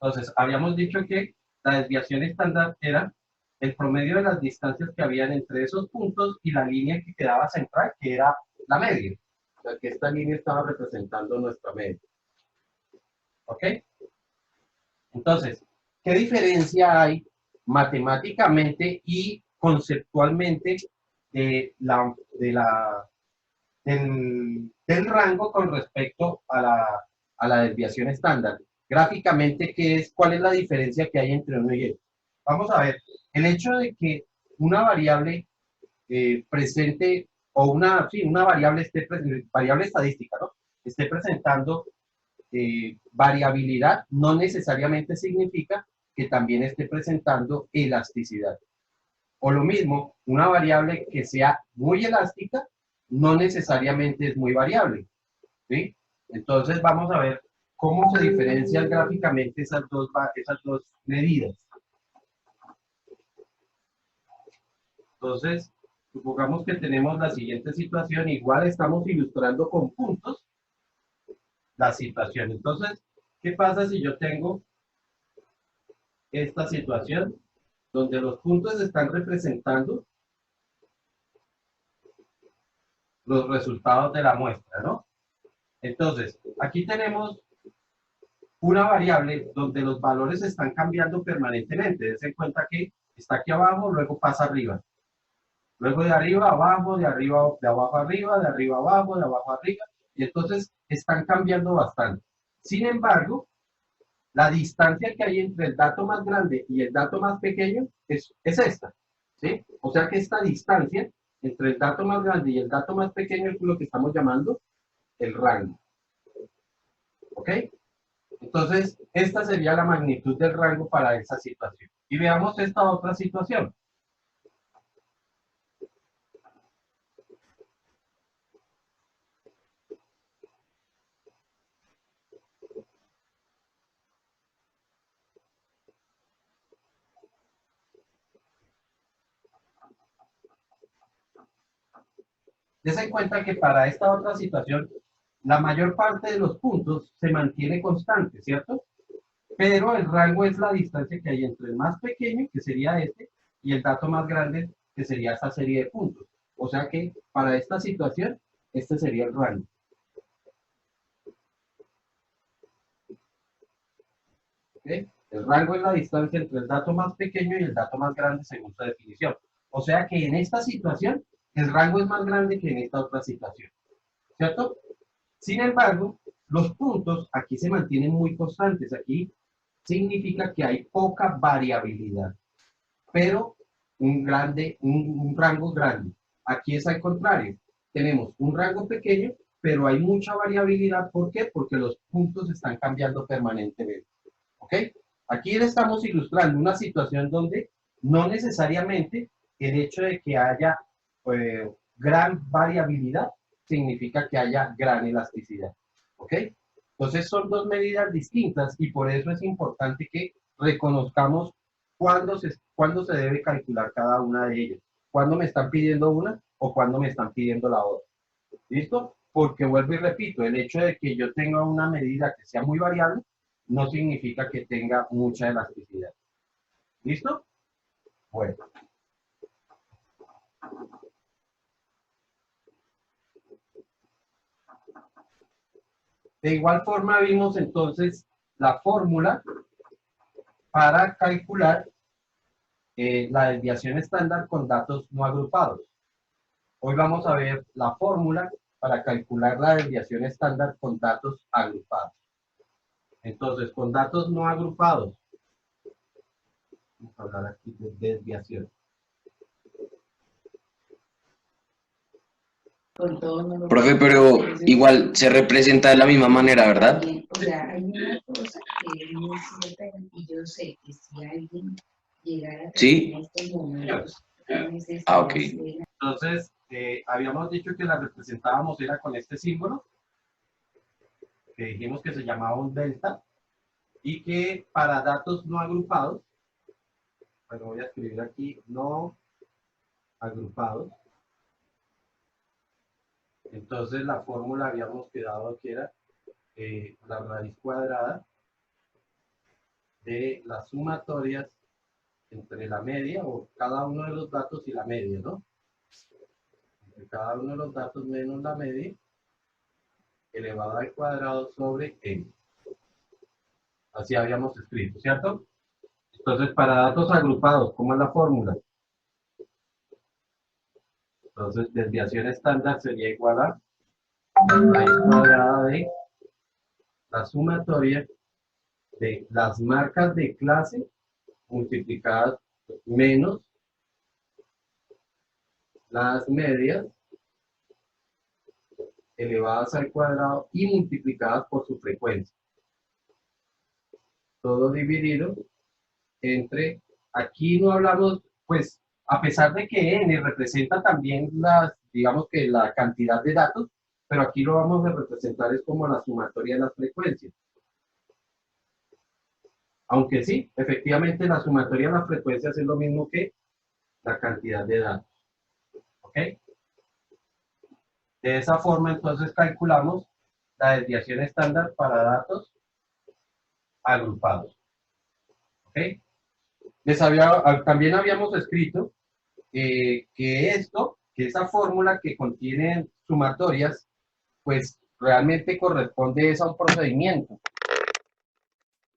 Entonces, habíamos dicho que la desviación estándar era el promedio de las distancias que habían entre esos puntos y la línea que quedaba central, que era la media. O sea, que esta línea estaba representando nuestra media. ¿Ok? Entonces, ¿qué diferencia hay matemáticamente y conceptualmente del rango con respecto a la desviación estándar? Gráficamente, ¿cuál es la diferencia que hay entre uno y otro? Vamos a ver, el hecho de que una variable presente, o una variable, variable estadística, ¿no? Esté presentando variabilidad, no necesariamente significa que también esté presentando elasticidad. O lo mismo, una variable que sea muy elástica no necesariamente es muy variable. ¿Sí? Entonces vamos a ver cómo se diferencian gráficamente esas dos medidas. Entonces, supongamos que tenemos la siguiente situación, igual estamos ilustrando con puntos la situación. Entonces, ¿qué pasa si yo tengo esta situación donde los puntos están representando los resultados de la muestra, ¿no? Entonces, aquí tenemos una variable donde los valores están cambiando permanentemente. Dense en cuenta que está aquí abajo, luego pasa arriba. Luego de arriba a abajo, de abajo arriba, de arriba a abajo, de abajo arriba. Y entonces están cambiando bastante. Sin embargo, la distancia que hay entre el dato más grande y el dato más pequeño es esta. ¿Sí? O sea que esta distancia entre el dato más grande y el dato más pequeño es lo que estamos llamando el rango. ¿Ok? Entonces, esta sería la magnitud del rango para esa situación. Y veamos esta otra situación. Dense en cuenta que para esta otra situación, la mayor parte de los puntos se mantiene constante, ¿cierto? Pero el rango es la distancia que hay entre el más pequeño, que sería este, y el dato más grande, que sería esa serie de puntos. O sea que para esta situación, este sería el rango. ¿Okay? El rango es la distancia entre el dato más pequeño y el dato más grande según su definición. O sea que en esta situación, el rango es más grande que en esta otra situación. ¿Cierto? Sin embargo, los puntos aquí se mantienen muy constantes. Aquí significa que hay poca variabilidad, pero un rango grande. Aquí es al contrario. Tenemos un rango pequeño, pero hay mucha variabilidad. ¿Por qué? Porque los puntos están cambiando permanentemente. ¿Ok? Aquí le estamos ilustrando una situación donde no necesariamente el hecho de que haya gran variabilidad significa que haya gran elasticidad. ¿Ok? Entonces son dos medidas distintas y por eso es importante que reconozcamos cuándo se debe calcular cada una de ellas. ¿Cuándo me están pidiendo una o cuándo me están pidiendo la otra? ¿Listo? Porque vuelvo y repito, el hecho de que yo tenga una medida que sea muy variable no significa que tenga mucha elasticidad. ¿Listo? Bueno. De igual forma vimos entonces la fórmula para calcular la desviación estándar con datos no agrupados. Hoy vamos a ver la fórmula para calcular la desviación estándar con datos agrupados. Entonces, con datos no agrupados, vamos a hablar aquí de desviación. Profe, pero igual se representa de la misma manera, ¿verdad? O sea, hay una cosa que es muy cierta y yo sé que si alguien llegara a ¿Sí? tener estos momentos, Ok. Entonces, habíamos dicho que la representábamos era con este símbolo, que dijimos que se llamaba un delta, y que para datos no agrupados, bueno, voy a escribir aquí, no agrupados, entonces la fórmula habíamos quedado que era la raíz cuadrada de las sumatorias entre la media o cada uno de los datos y la media, ¿no? Entre cada uno de los datos menos la media elevado al cuadrado sobre n. Así habíamos escrito, ¿cierto? Entonces, para datos agrupados, ¿cómo es la fórmula? Entonces, desviación estándar sería igual a la raíz cuadrada de la sumatoria de las marcas de clase multiplicadas menos las medias elevadas al cuadrado y multiplicadas por su frecuencia. Todo dividido entre, aquí no hablamos, pues, a pesar de que n representa también las, digamos que la cantidad de datos, pero aquí lo vamos a representar es como la sumatoria de las frecuencias. Aunque sí, efectivamente la sumatoria de las frecuencias es lo mismo que la cantidad de datos. ¿Ok? De esa forma, entonces, calculamos la desviación estándar para datos agrupados. ¿Ok? También habíamos escrito que esa fórmula que contiene sumatorias, pues realmente corresponde a un procedimiento.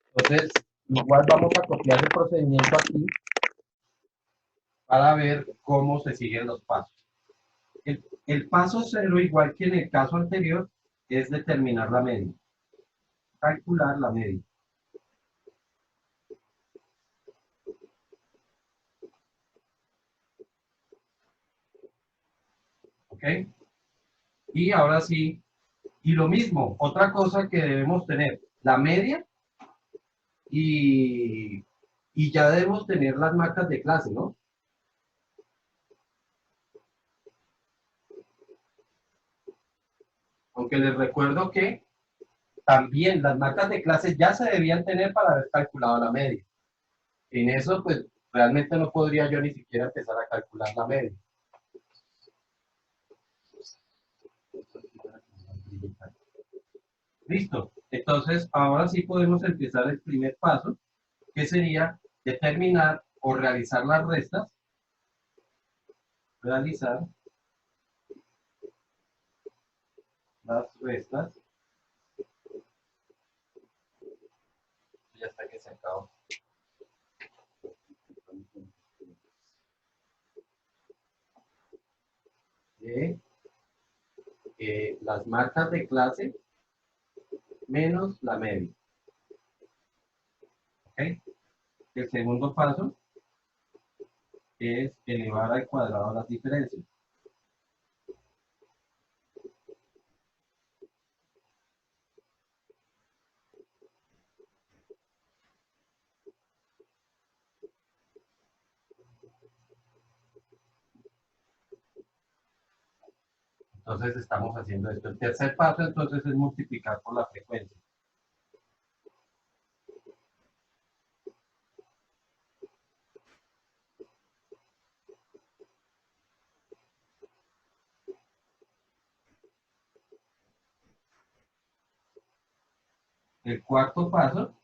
Entonces, igual vamos a copiar el procedimiento aquí para ver cómo se siguen los pasos. El paso 0, igual que en el caso anterior, es determinar la media. Calcular la media. ¿Ok? Y ahora sí, y lo mismo, otra cosa que debemos tener, la media y ya debemos tener las marcas de clase, ¿no? Aunque les recuerdo que también las marcas de clase ya se debían tener para haber calculado la media. En eso, pues, realmente no podría yo ni siquiera empezar a calcular la media. Listo. Entonces, ahora sí podemos empezar el primer paso, que sería determinar o realizar las restas. Realizar las restas. Ya está que se acabó. De las marcas de clase menos la media. ¿Ok? El segundo paso es elevar al cuadrado las diferencias. Entonces estamos haciendo esto. El tercer paso entonces es multiplicar por la frecuencia. El cuarto paso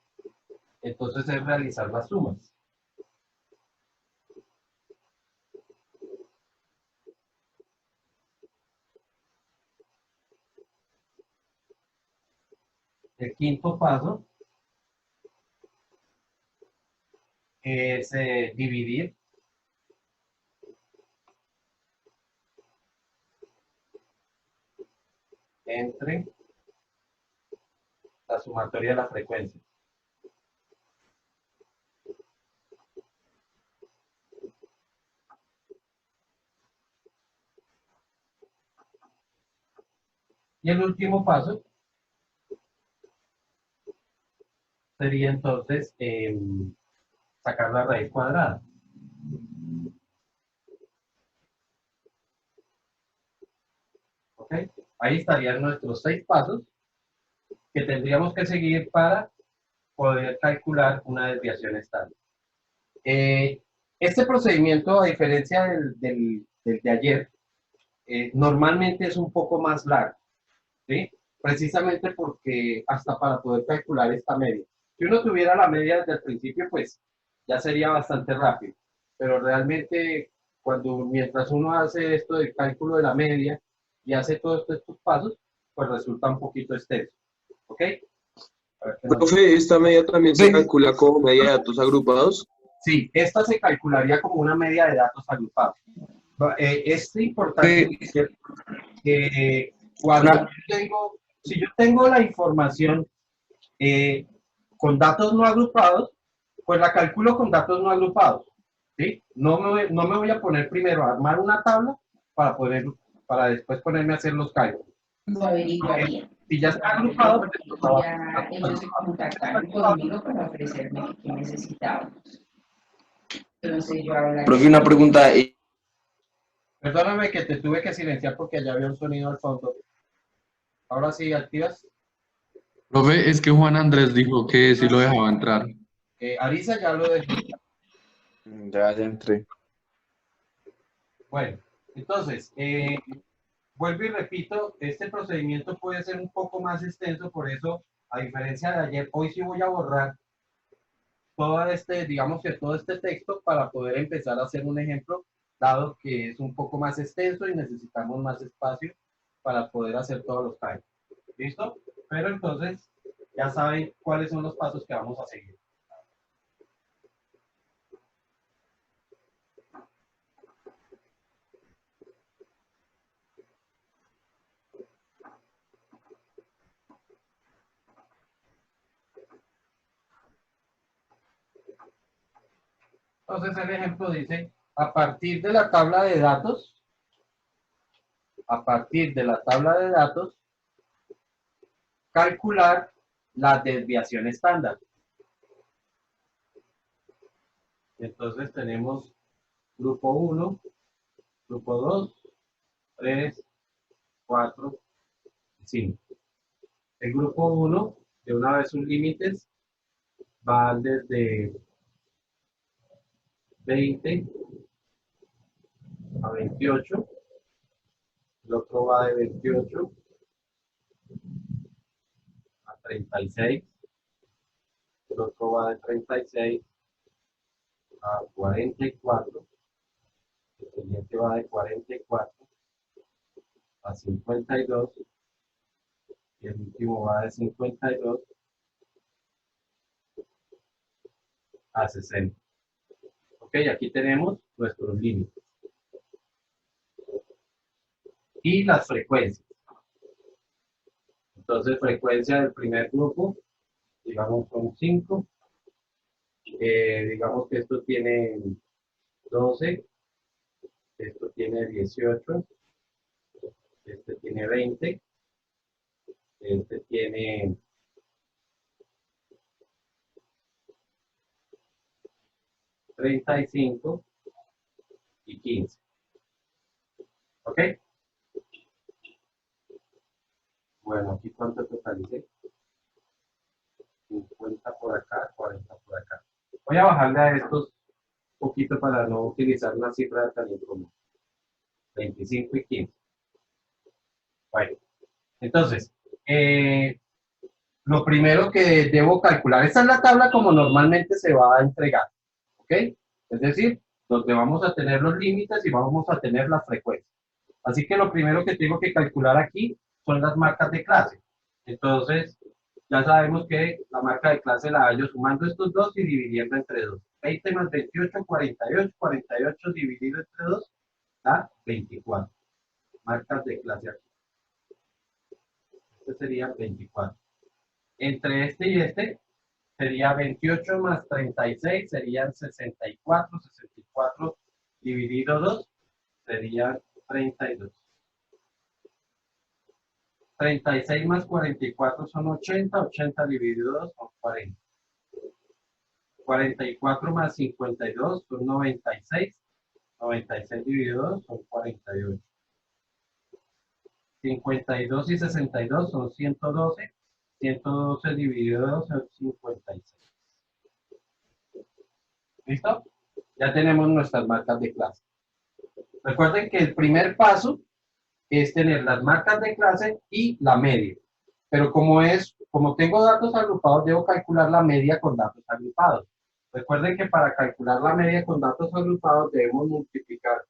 entonces es realizar las sumas. El quinto paso es dividir entre la sumatoria de la frecuencia. Y el último paso sería entonces sacar la raíz cuadrada. ¿Ok? Ahí estarían nuestros 6 pasos que tendríamos que seguir para poder calcular una desviación estándar. Este procedimiento, a diferencia del de ayer, normalmente es un poco más largo, ¿sí? Precisamente porque hasta para poder calcular esta media. Si uno tuviera la media desde el principio, pues ya sería bastante rápido. Pero realmente, mientras uno hace esto del cálculo de la media y hace todos estos pasos, pues resulta un poquito extenso. ¿Ok? A ver, ¿qué más? Profe, ¿esta media también se Ven. calcula como media de datos agrupados? Sí, esta se calcularía como una media de datos agrupados. Es importante que cuando Una- si yo tengo la información con datos no agrupados, pues la calculo con datos no agrupados. ¿Sí? No me voy a poner primero a armar una tabla para después ponerme a hacer los cálculos. Lo averiguaría. Si ya está agrupado, Porque pues lo ya ellos se contactaron conmigo para ofrecerme que necesitábamos. Entonces yo hablaría. Profe, una pregunta. Perdóname que te tuve que silenciar porque allá había un sonido al fondo. Ahora sí, activas. Profe, es que Juan Andrés dijo que sí lo dejaba entrar. Arisa ya lo dejó. Ya entré. Bueno, entonces, vuelvo y repito, este procedimiento puede ser un poco más extenso, por eso, a diferencia de ayer, hoy sí voy a borrar digamos que todo este texto para poder empezar a hacer un ejemplo, dado que es un poco más extenso y necesitamos más espacio para poder hacer todos los cálculos. ¿Listo? Pero entonces, ya saben cuáles son los pasos que vamos a seguir. Entonces el ejemplo dice, a partir de la tabla de datos, calcular la desviación estándar. Entonces tenemos grupo 1, grupo 2, 3, 4, 5. El grupo 1, de una vez sus límites, van desde 20 a 28. El otro va de 28 a 36. El otro va de 36 a 44. El siguiente va de 44 a 52. Y el último va de 52 a 60. Ok, aquí tenemos nuestros límites. Y las frecuencias. Entonces, frecuencia del primer grupo, digamos son 5. Digamos que esto tiene 12, esto tiene 18, este tiene 20, este tiene 35 y 15. ¿Ok? Bueno, aquí cuánto totalicé. 50 por acá, 40 por acá. Voy a bajarle a estos un poquito para no utilizar una cifra tan incómoda. 25 y 15. Bueno, entonces, lo primero que debo calcular, esta es la tabla como normalmente se va a entregar, ¿ok? Es decir, donde vamos a tener los límites y vamos a tener las frecuencias. Así que lo primero que tengo que calcular aquí son las marcas de clase. Entonces, ya sabemos que la marca de clase la hallo sumando estos dos y dividiendo entre 2. 20 más 28, 48. 48 dividido entre 2 da 24. Marcas de clase aquí. Este sería 24. Entre este y este sería 28 más 36, serían 64. 64 dividido 2 serían 32. 36 más 44 son 80, 80 dividido 2 son 40. 44 más 52 son 96, 96 dividido 2 son 48. 52 y 62 son 112, 112 dividido 2 son 56. ¿Listo? Ya tenemos nuestras marcas de clase. Recuerden que el primer paso es tener las marcas de clase y la media. Pero como es como tengo datos agrupados, debo calcular la media con datos agrupados. Recuerden que para calcular la media con datos agrupados debemos multiplicar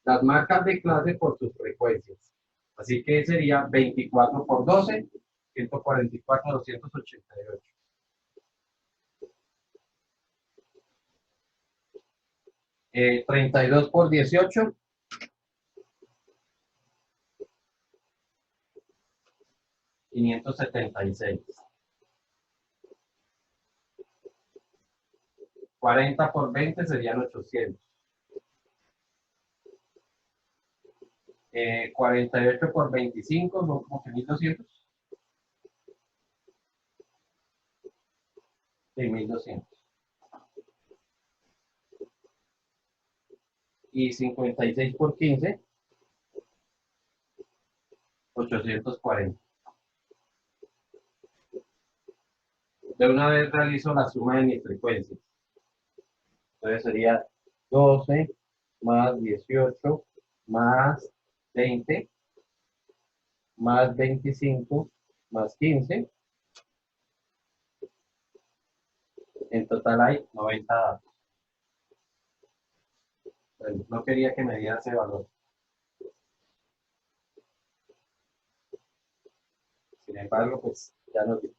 las marcas de clase por sus frecuencias. Así que sería 24 por 12, 144, 288. 32 por 18. 576. 40 por 20 serían 800. 48 por 25 son como que 1200. Sí, 1200. Y 56 por 15, 840. De una vez realizo la suma de mis frecuencias. Entonces sería 12 más 18 más 20 más 25 más 15. En total hay 90 datos. Bueno, no quería que me diera ese valor. Sin embargo, pues ya nos dio.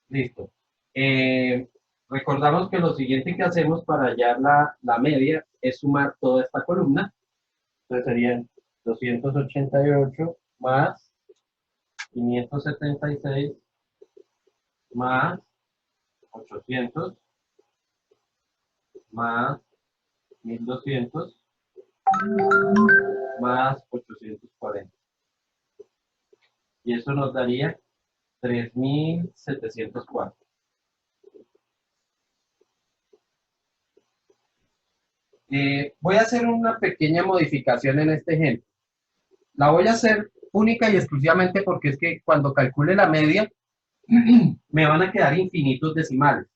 Listo. Recordamos que lo siguiente que hacemos para hallar la media es sumar toda esta columna. Entonces serían 288 más 576 más 800 más 1200 más 840. Y eso nos daría 3704. Voy a hacer una pequeña modificación en este ejemplo. La voy a hacer única y exclusivamente porque es que cuando calcule la media me van a quedar infinitos decimales.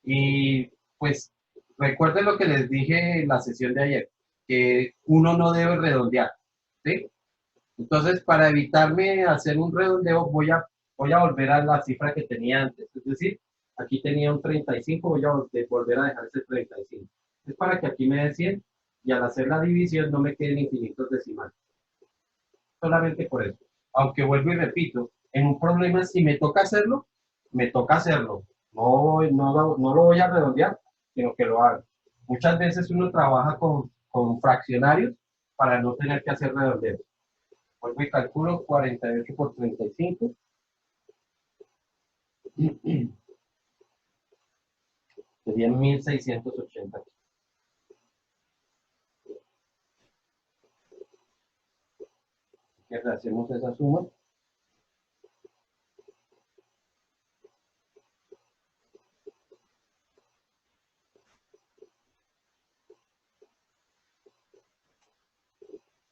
Y pues recuerden lo que les dije en la sesión de ayer, que uno no debe redondear, ¿sí? Entonces, para evitarme hacer un redondeo, voy a volver a la cifra que tenía antes. Es decir, aquí tenía un 35, voy a volver a dejar ese 35. Es para que aquí me dé 100 y al hacer la división no me queden infinitos decimales. Solamente por eso. Aunque vuelvo y repito, en un problema si me toca hacerlo, me toca hacerlo. No lo voy a redondear, sino que lo hago. Muchas veces uno trabaja con fraccionarios para no tener que hacer redondeos. Vuelvo y calculo 48 por 35. Serían 1680. Que hacemos esa suma.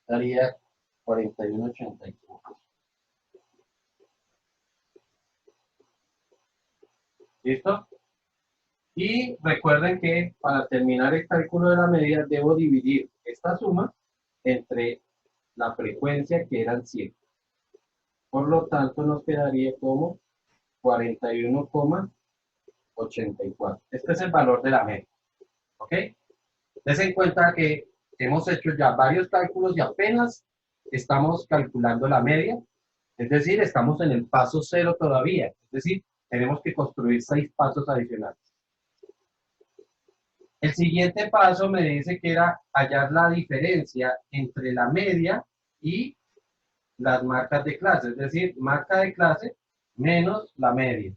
Daría 4184. ¿Listo? Y recuerden que para terminar el cálculo de la media debo dividir esta suma entre la frecuencia que eran 100. Por lo tanto nos quedaría como 41,84. Este es el valor de la media. ¿Ok? Des en cuenta que hemos hecho ya varios cálculos y apenas estamos calculando la media. Es decir, estamos en el paso 0 todavía. Es decir, tenemos que construir 6 pasos adicionales. El siguiente paso me dice que era hallar la diferencia entre la media y las marcas de clase, es decir, marca de clase menos la media.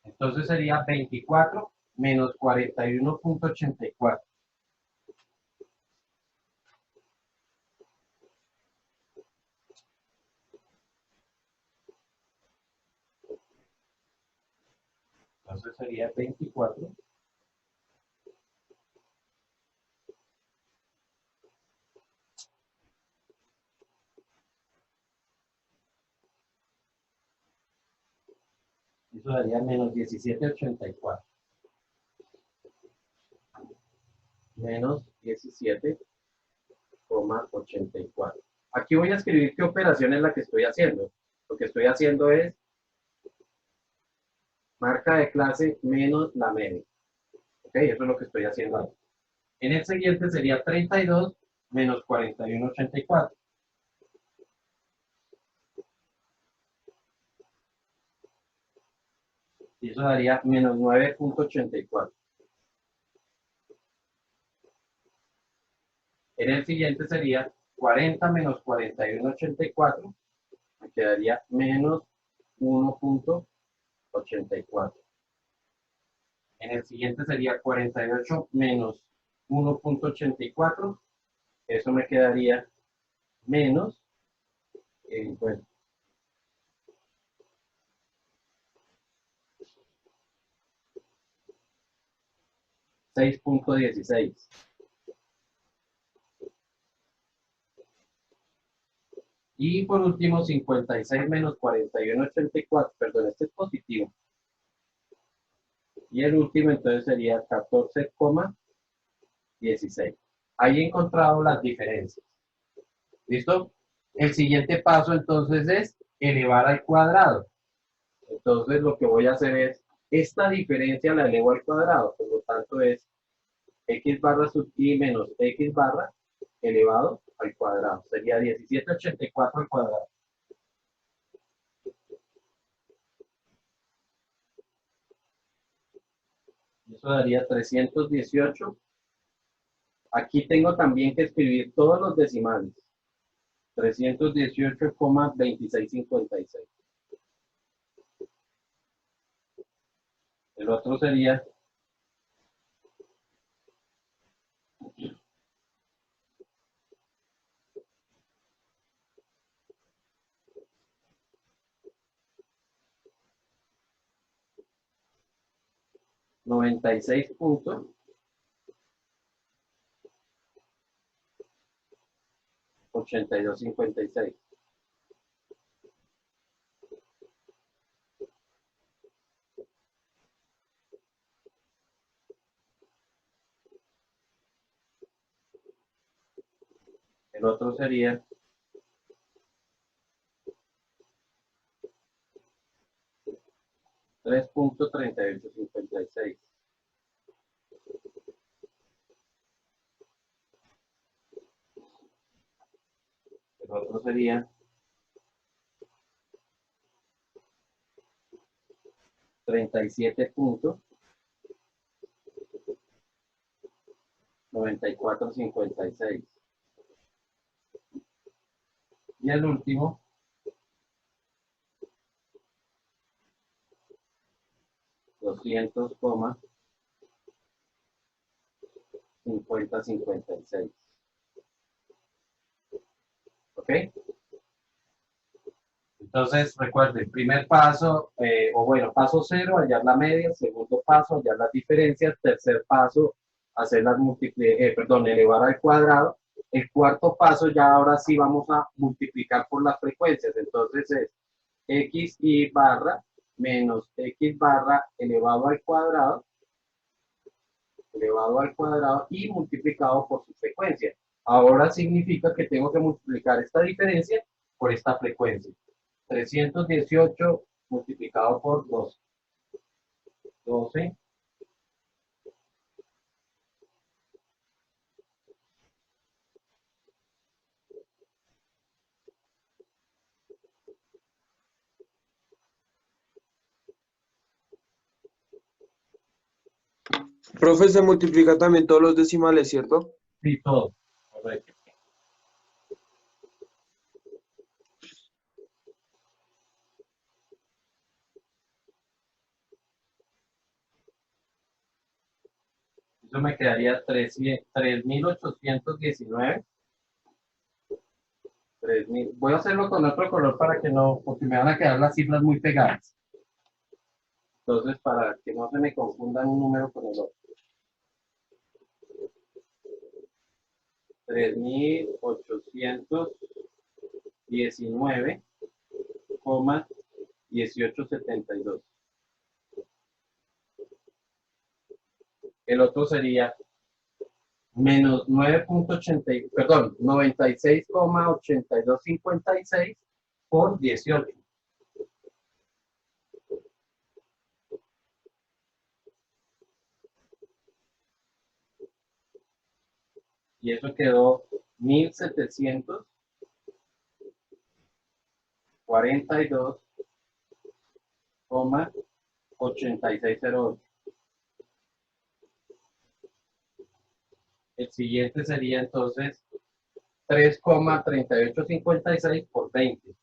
Entonces sería 24 menos 41,84. Entonces sería 24 eso daría menos 17,84. Menos 17,84. Aquí voy a escribir qué operación es la que estoy haciendo. Lo que estoy haciendo es marca de clase menos la media. ¿Ok? Eso es lo que estoy haciendo ahora. En el siguiente sería 32 menos 41,84. Y eso daría menos 9,84. En el siguiente sería 40 menos 41,84. Me quedaría menos 1,84. En el siguiente sería 48 menos 1,84. Eso me quedaría menos, bueno, 6,16. Y por último, 56 menos 41,84. Perdón, este es positivo. Y el último entonces sería 14,16. Ahí he encontrado las diferencias. ¿Listo? El siguiente paso entonces es elevar al cuadrado. Entonces lo que voy a hacer es, esta diferencia la elevo al cuadrado. Por lo tanto es x barra sub i menos x barra elevado al cuadrado. Sería 17,84 al cuadrado. Eso daría 318. Aquí tengo también que escribir todos los decimales. 318,2656. El otro sería 96,8256. El otro sería 3,3856. El otro sería 37,9456. Y el último 200,5056. ¿Ok? Entonces, recuerden, primer paso, o bueno, paso cero, hallar la media. Segundo paso, hallar las diferencias. Tercer paso, hacer las elevar al cuadrado. El cuarto paso, ya ahora sí vamos a multiplicar por las frecuencias. Entonces es x y barra menos x barra elevado al cuadrado y multiplicado por su frecuencia. Ahora significa que tengo que multiplicar esta diferencia por esta frecuencia. 318 multiplicado por 12. 12. Profe, se multiplica también todos los decimales, ¿cierto? Sí, todo. Correcto. Eso me quedaría 3,819. 3,000. Voy a hacerlo con otro color para que no, porque me van a quedar las cifras muy pegadas. Entonces, para que no se me confundan un número con el otro. 3,819,1872. El otro sería menos 9.80, perdón, 96,8256 por 18. Y eso quedó 1742,8608. El siguiente sería entonces 3,3856 por 20.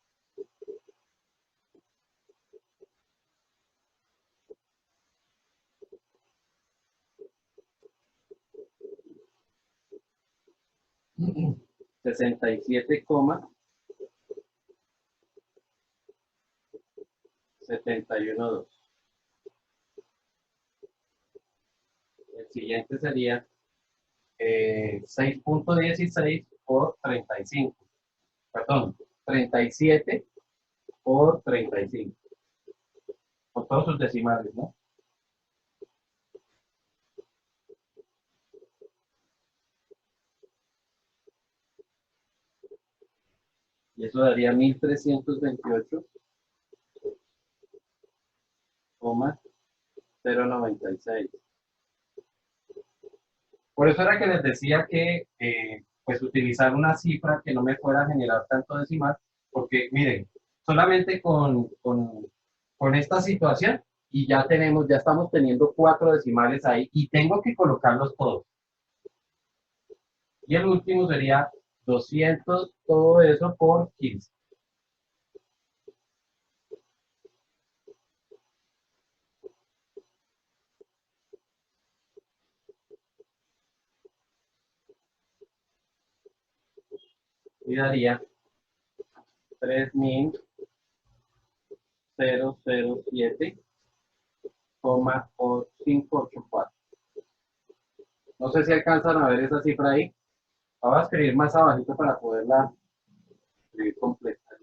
$67,712. El siguiente sería 6.16 por 35. Perdón, 37 por 35. Con todos sus decimales, ¿no? Y eso daría 1328,096. Por eso era que les decía que pues utilizar una cifra que no me fuera a generar tanto decimal, porque miren, solamente con esta situación y ya estamos teniendo 4 decimales ahí y tengo que colocarlos todos. Y el último sería 200, todo eso por 15. Y daría 3.007,584. No sé si alcanzan a ver esa cifra ahí. Voy a escribir más abajito para poderla escribir completa.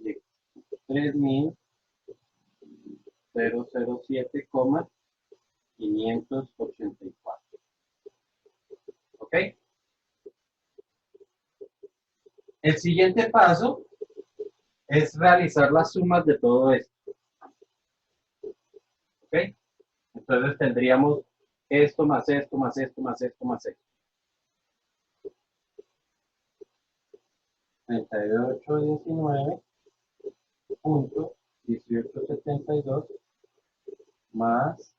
3.007,584. ¿Ok? El siguiente paso es realizar las sumas de todo esto. ¿Ok? Entonces tendríamos esto más esto más esto más esto más esto. 3819.1872 más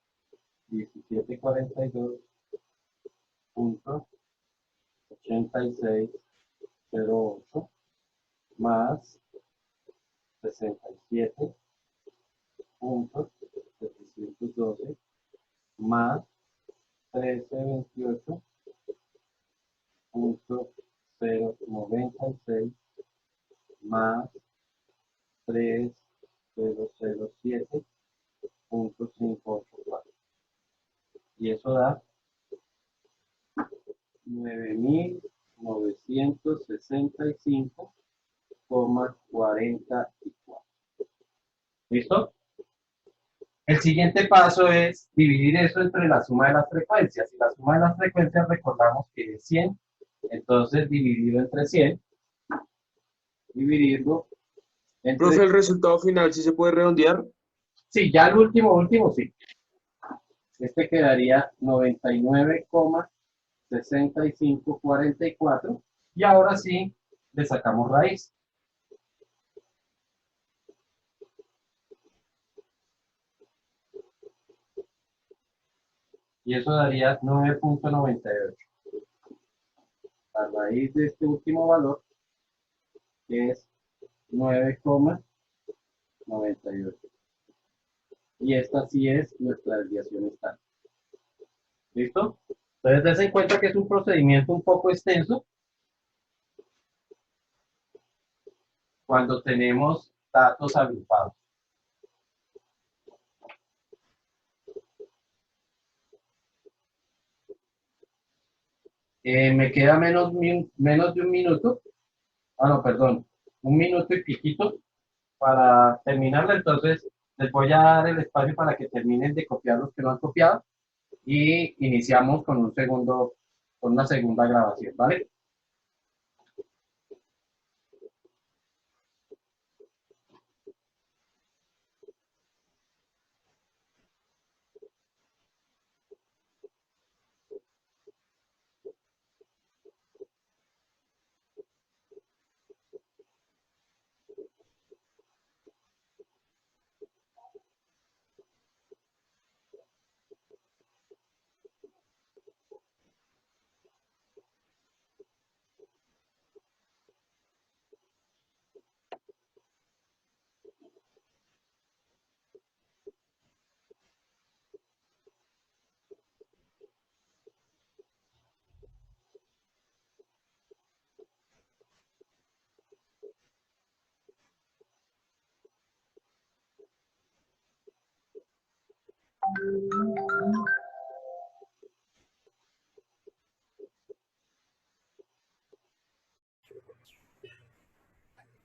1742.8608 más 67.712 más 1328.096 más 3.007.584. Y eso da 9.965,44. ¿Listo? El siguiente paso es dividir eso entre la suma de las frecuencias. Y la suma de las frecuencias recordamos que es 100. Entonces, dividido entre 100, dividirlo entre... Profe, el resultado final, ¿sí se puede redondear? Sí, ya el último, sí. Este quedaría 99,6544. Y ahora sí, le sacamos raíz. Y eso daría 9.98. La raíz de este último valor es 9,98. Y esta sí es nuestra desviación estándar. ¿Listo? Entonces, dense en cuenta que es un procedimiento un poco extenso cuando tenemos datos agrupados. Me queda menos de un minuto. Ah, no, perdón. Un minuto y piquito para terminarla. Entonces, les voy a dar el espacio para que terminen de copiar los que no han copiado. Y iniciamos con un segundo con una segunda grabación, ¿vale?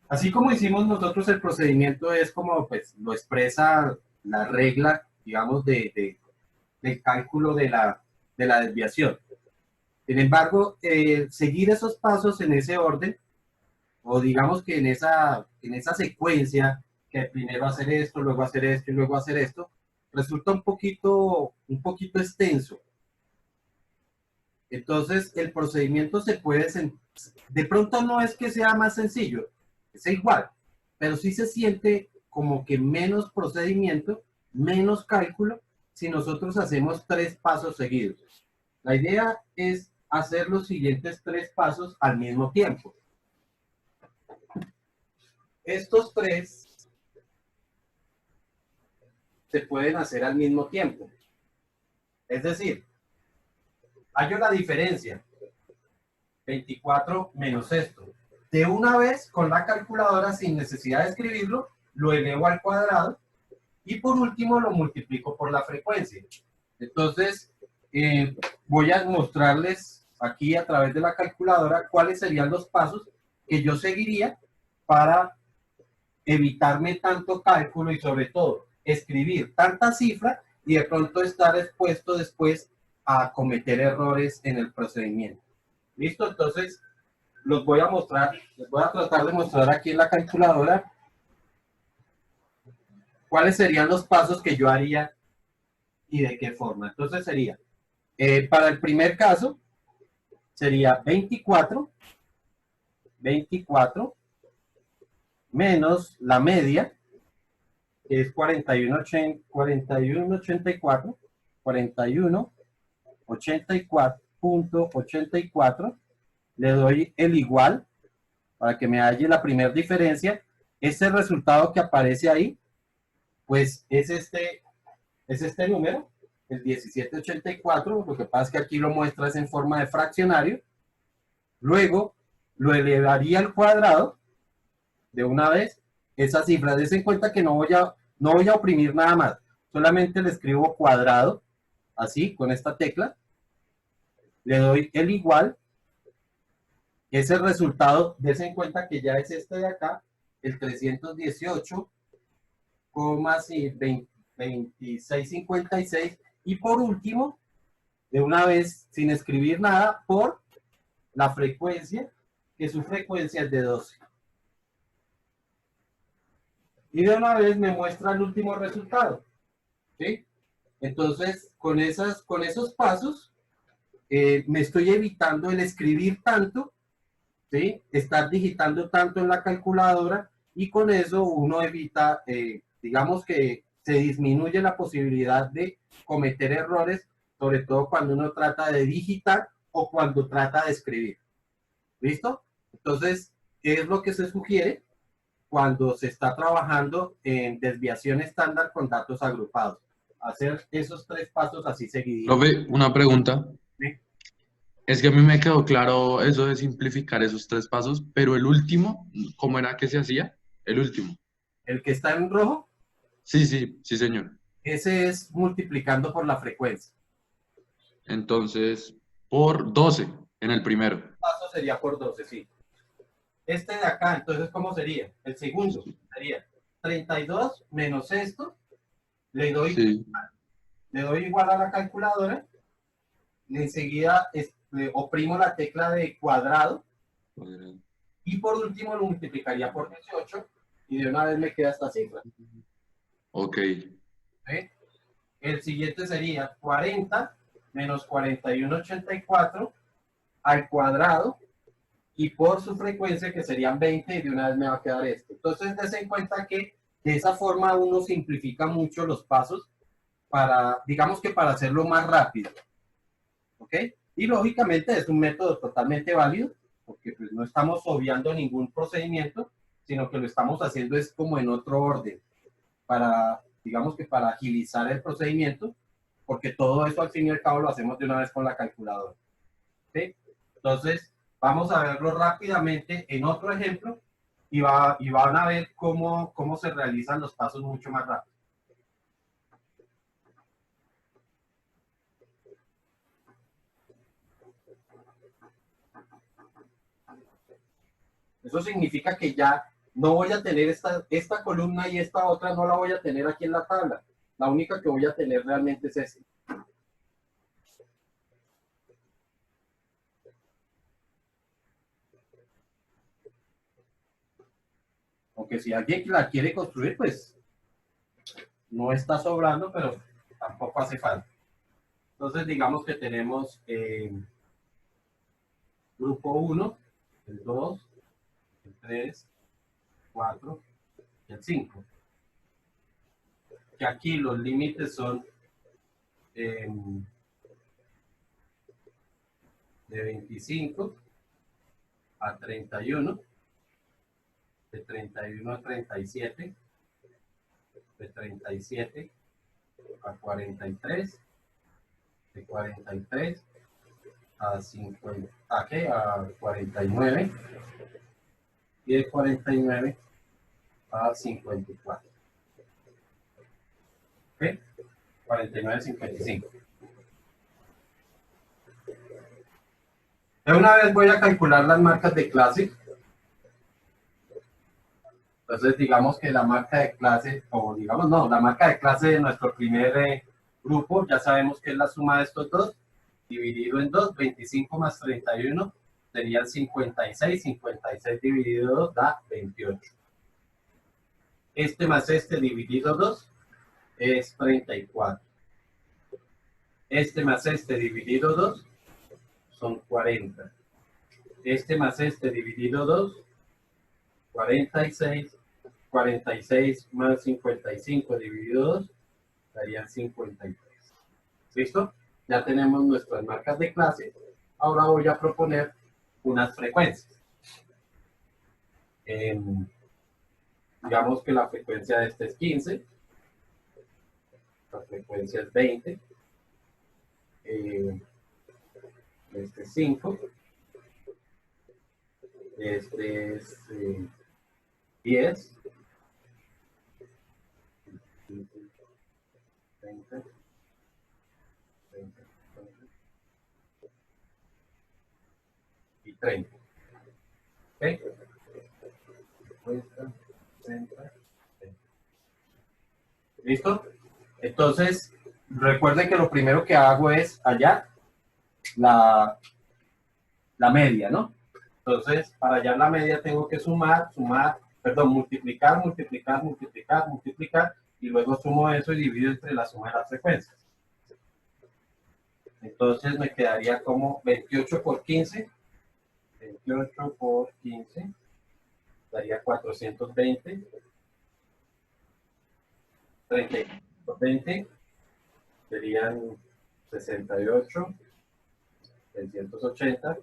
Así como hicimos nosotros el procedimiento es como pues lo expresa la regla, digamos, del cálculo de la desviación. Sin embargo, seguir esos pasos en ese orden, o digamos que en esa secuencia, que primero hacer esto, luego hacer esto y luego hacer esto, resulta un poquito extenso. Entonces, el procedimiento se puede, de pronto no es que sea más sencillo, es igual, pero sí se siente como que menos procedimiento, menos cálculo, si nosotros hacemos 3 pasos seguidos. La idea es hacer los siguientes 3 pasos al mismo tiempo. Estos 3 se pueden hacer al mismo tiempo. Es decir, hallo la diferencia. 24 menos esto. De una vez, con la calculadora, sin necesidad de escribirlo, lo elevo al cuadrado y por último lo multiplico por la frecuencia. Entonces, voy a mostrarles aquí a través de la calculadora cuáles serían los pasos que yo seguiría para evitarme tanto cálculo y sobre todo escribir tanta cifra y de pronto estar expuesto después a cometer errores en el procedimiento. ¿Listo? Entonces, los voy a mostrar, les voy a tratar de mostrar aquí en la calculadora cuáles serían los pasos que yo haría y de qué forma. Entonces sería, para el primer caso, sería 24 menos la media, que es 41.84, le doy el igual para que me halle la primera diferencia. Este resultado que aparece ahí, pues es este número, el 1784, lo que pasa es que aquí lo muestras en forma de fraccionario. Luego lo elevaría al cuadrado de una vez. Esa cifra, des en cuenta que no voy a oprimir nada más, solamente le escribo cuadrado, así, con esta tecla, le doy el igual. Ese resultado, des en cuenta que ya es este de acá, el 318,2656, y por último, de una vez, sin escribir nada, por la frecuencia, que su frecuencia es de 12. Y de una vez me muestra el último resultado. ¿Sí? Entonces, con esos pasos, me estoy evitando el escribir tanto, ¿sí? Estar digitando tanto en la calculadora, y con eso uno evita, digamos que se disminuye la posibilidad de cometer errores, sobre todo cuando uno trata de digitar o cuando trata de escribir. ¿Listo? Entonces, ¿qué es lo que se sugiere cuando se está trabajando en desviación estándar con datos agrupados? Hacer esos 3 pasos así seguidos. Profe, una pregunta. ¿Sí? Es que a mí me quedó claro eso de simplificar esos 3 pasos, pero el último, ¿cómo era que se hacía? El último. El que está en rojo, Sí, señor. ese es multiplicando por la frecuencia. Entonces, por 12 en el primero. El paso sería por 12, sí. Este de acá, entonces, ¿cómo sería? El segundo sería 32 menos esto, le doy Sí. igual a la calculadora, y enseguida oprimo la tecla de cuadrado Cuadrado. y por último lo multiplicaría por 18 y de una vez me queda esta cifra. Ok. ¿Sí? El siguiente sería 40 menos 41,84 al cuadrado y por su frecuencia, que serían 20, y de una vez me va a quedar esto. Entonces, des en cuenta que de esa forma uno simplifica mucho los pasos para, digamos que para hacerlo más rápido. ¿Ok? Y lógicamente es un método totalmente válido, porque pues no estamos obviando ningún procedimiento, sino que lo estamos haciendo es como en otro orden, para, digamos que para agilizar el procedimiento, porque todo eso al fin y al cabo lo hacemos de una vez con la calculadora. ¿Sí? Entonces, vamos a verlo rápidamente en otro ejemplo y van a ver cómo se realizan los pasos mucho más rápido. Eso significa que ya no voy a tener esta columna y esta otra no la voy a tener aquí en la tabla. La única que voy a tener realmente es esta. Aunque si alguien la quiere construir, pues no está sobrando, pero tampoco hace falta. Entonces, digamos que tenemos grupo 1, el 2, el 3, 4 y el 5. Que aquí los límites son de 25 a 31, de 31 a 37, de 37 a 43, de 43 a 50, ¿a qué? A 49 y de 49 a 54. ¿Ok? 49 a 55. De una vez voy a calcular las marcas de clase. Entonces, digamos que la marca de clase, o digamos, no, la marca de clase de nuestro primer grupo, ya sabemos que es la suma de estos dos, dividido en 2, 25 más 31, serían 56, 56 dividido 2 da 28. Este más este dividido 2 es 34. Este más este dividido 2 son 40. Este más este dividido 2, 46. 46 más 55 dividido 2 darían 53. ¿Listo? Ya tenemos nuestras marcas de clase. Ahora voy a proponer unas frecuencias. Digamos que la frecuencia de este es 15. La frecuencia es 20. Este es 5. Este es 10. 30. 30. Y 30. ¿Ok? 50, 60, 30. ¿Listo? Entonces, recuerden que lo primero que hago es hallar la media, ¿no? Entonces, para hallar la media tengo que multiplicar, multiplicar, multiplicar, multiplicar, y luego sumo eso y divido entre la suma de las frecuencias. Entonces me quedaría como 28 por 15. 28 por 15 daría 420. 30 por 20 serían 68. 680.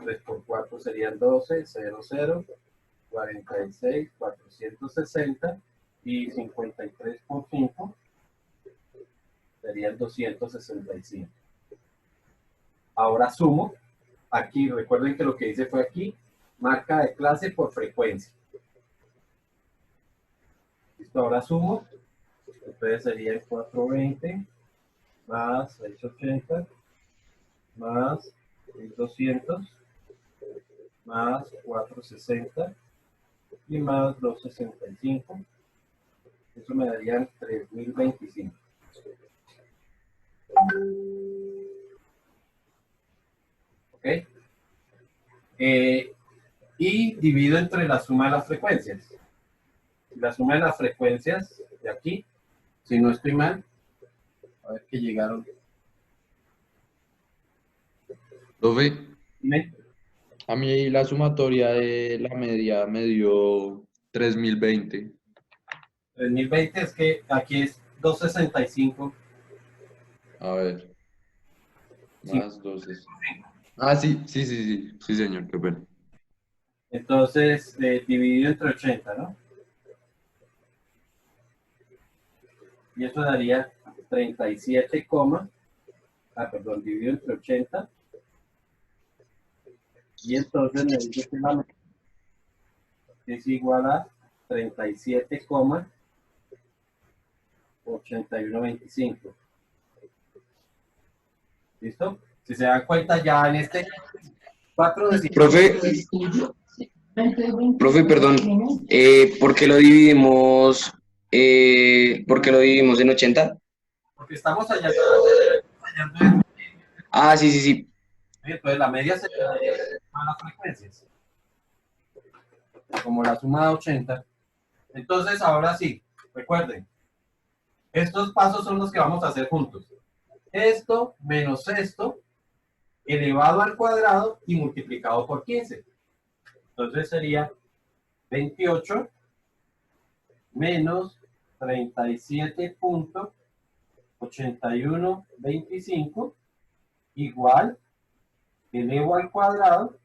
3 por 4 serían 12. 0, 0. 46, 460 y 53 por 5 serían 265. Ahora sumo. Aquí, recuerden que lo que hice fue aquí, marca de clase por frecuencia. Listo, ahora sumo. Entonces sería 420 más 680 más 1200 más 460 y más 265. Eso me darían 3025. ¿ok? Y divido entre la suma de las frecuencias. La suma de las frecuencias de aquí, si no estoy mal, a ver que llegaron. Profe, Dime. a mí la sumatoria de la media me dio 3020. 3020 es que aquí es 265. A ver, Sí. más 12. Ah, sí, sí, sí, sí, sí, señor, qué pena. Entonces, dividido entre 80, ¿no? Y eso daría 37, perdón, dividido entre 80. Y entonces me dice que la media es igual a 37,8125. ¿Listo? Si se dan cuenta, ya en este 4 decimales, Profe, profe, perdón, ¿por qué lo dividimos, en 80? porque estamos hallando Ah, sí, sí, sí. entonces la media se da a las frecuencias, como la suma de 80. Entonces, ahora sí, recuerden, estos pasos son los que vamos a hacer juntos. Esto menos esto, elevado al cuadrado y multiplicado por 15. Entonces sería 28 menos 37,8125 igual, elevo al cuadrado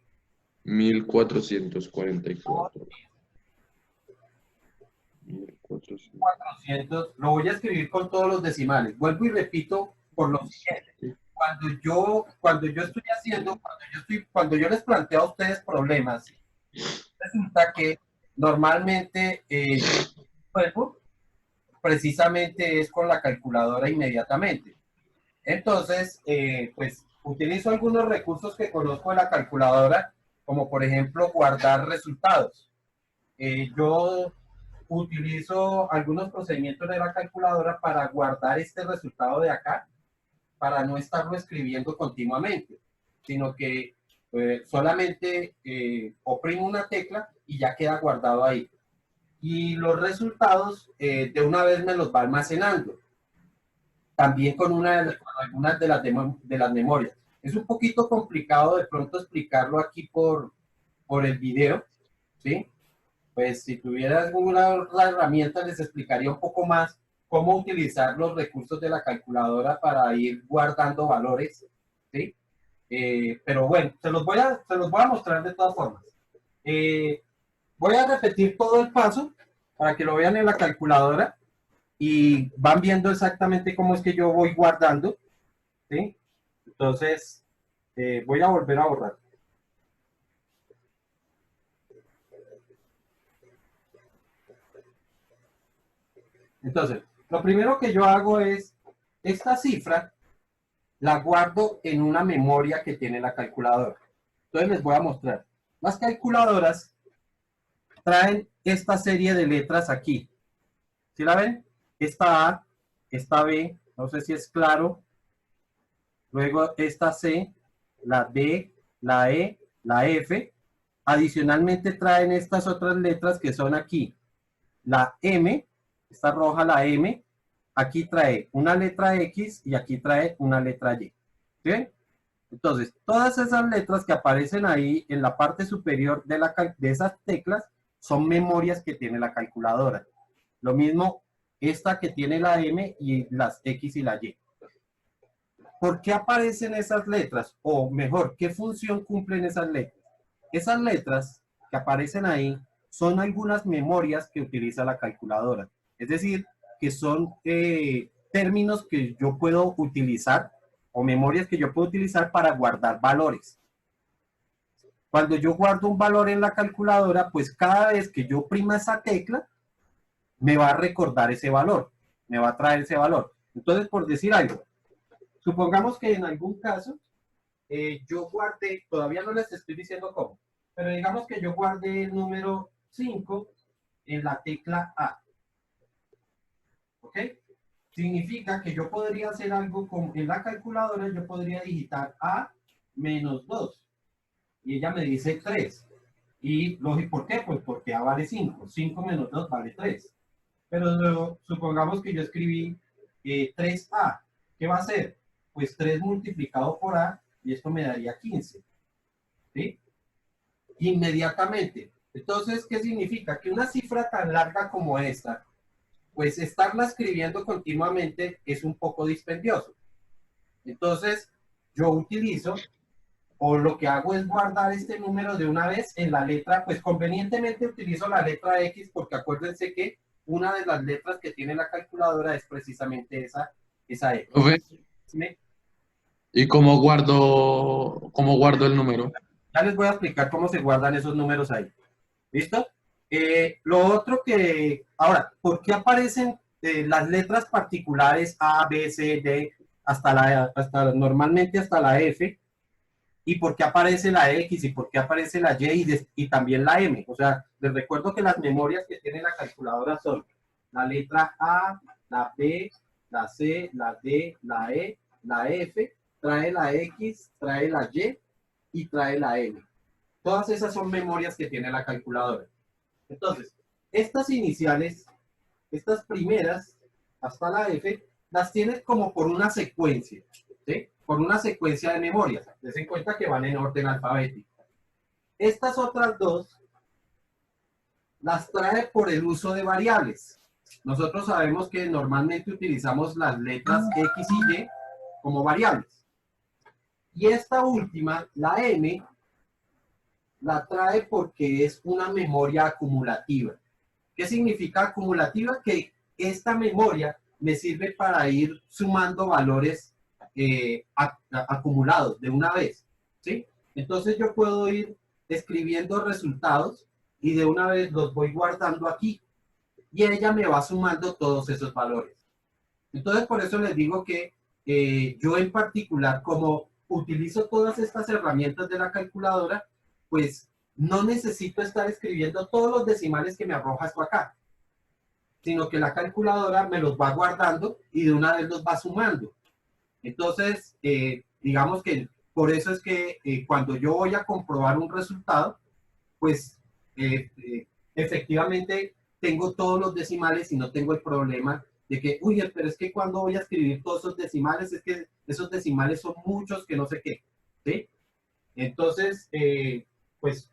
1444. 1400. 400. Lo voy a escribir con todos los decimales. Vuelvo y repito por lo siguiente. Cuando yo estoy haciendo, cuando yo les planteo a ustedes problemas, resulta que normalmente vuelvo precisamente es con la calculadora inmediatamente. Entonces, pues utilizo algunos recursos que conozco de la calculadora, como por ejemplo guardar resultados. Yo utilizo algunos procedimientos de la calculadora para guardar este resultado de acá, para no estarlo escribiendo continuamente, sino que solamente oprimo una tecla y ya queda guardado ahí. Y los resultados de una vez me los va almacenando, también con algunas de las memorias. Es un poquito complicado de pronto explicarlo aquí por el video, ¿sí? Pues si tuviera alguna otra herramienta les explicaría un poco más cómo utilizar los recursos de la calculadora para ir guardando valores, ¿sí? Pero bueno, se los voy a mostrar de todas formas. Voy a repetir todo el paso para que lo vean en la calculadora y van viendo exactamente cómo es que yo voy guardando, ¿sí? Entonces, voy a volver a borrar. Entonces, lo primero que yo hago es, esta cifra la guardo en una memoria que tiene la calculadora. Entonces les voy a mostrar. Las calculadoras traen esta serie de letras aquí. ¿Sí la ven? Esta A, esta B, no sé si es claro. Luego esta C, la D, la E, la F. Adicionalmente traen estas otras letras que son aquí. La M, esta roja, la M. Aquí trae una letra X y aquí trae una letra Y. ¿Sí? Entonces, todas esas letras que aparecen ahí en la parte superior de esas teclas son memorias que tiene la calculadora. Lo mismo esta que tiene la M y las X y la Y. ¿Por qué aparecen esas letras? O mejor, ¿qué función cumplen esas letras? Esas letras que aparecen ahí son algunas memorias que utiliza la calculadora. Es decir, que son términos que yo puedo utilizar o memorias que yo puedo utilizar para guardar valores. Cuando yo guardo un valor en la calculadora, pues cada vez que yo oprima esa tecla, me va a recordar ese valor, me va a traer ese valor. Entonces, por decir algo, supongamos que en algún caso yo guardé, todavía no les estoy diciendo cómo, pero digamos que yo guardé el número 5 en la tecla A. ¿Ok? Significa que yo podría hacer algo en la calculadora, yo podría digitar A menos 2. y ella me dice 3. Y lógico, ¿por qué? Pues porque A vale 5. 5 menos 2 vale 3. Pero luego, supongamos que yo escribí 3A. ¿Qué va a hacer? Pues 3 multiplicado por A, y esto me daría 15. ¿Sí? Inmediatamente. Entonces, ¿qué significa? Que una cifra tan larga como esta, pues estarla escribiendo continuamente es un poco dispendioso. Entonces, yo utilizo, o lo que hago es guardar este número de una vez en la letra, pues convenientemente utilizo la letra X, porque acuérdense que una de las letras que tiene la calculadora es precisamente esa X. Profe, ¿Sí? ¿y cómo guardo el número? Ya les voy a explicar cómo se guardan esos números ahí. ¿Listo? Lo otro que... Ahora, ¿por qué aparecen las letras particulares A, B, C, D, normalmente hasta la F? ¿Y por qué aparece la X? ¿Y por qué aparece la Y y también la M? O sea, les recuerdo que las memorias que tiene la calculadora son la letra A, la B, la C, la D, la E, la F, trae la X, trae la y trae la M. Todas esas son memorias que tiene la calculadora. Entonces, estas iniciales, estas primeras, hasta la F, las tienes como por una secuencia, ¿sí? Por una secuencia de memorias. Des en cuenta que van en orden alfabético. Estas otras dos las trae por el uso de variables. Nosotros sabemos que normalmente utilizamos las letras X y Y como variables. Y esta última, la M, la trae porque es una memoria acumulativa. ¿Qué significa acumulativa? Que esta memoria me sirve para ir sumando valores acumulados de una vez, ¿sí? Entonces yo puedo ir escribiendo resultados y de una vez los voy guardando aquí y ella me va sumando todos esos valores. Entonces por eso les digo que yo en particular, como utilizo todas estas herramientas de la calculadora, pues no necesito estar escribiendo todos los decimales que me arroja esto acá, sino que la calculadora me los va guardando y de una vez los va sumando. Entonces, digamos que por eso es que cuando yo voy a comprobar un resultado, pues efectivamente tengo todos los decimales y no tengo el problema de que, uy, pero es que cuando voy a escribir todos esos decimales, es que esos decimales son muchos que no sé qué, ¿sí? Entonces, pues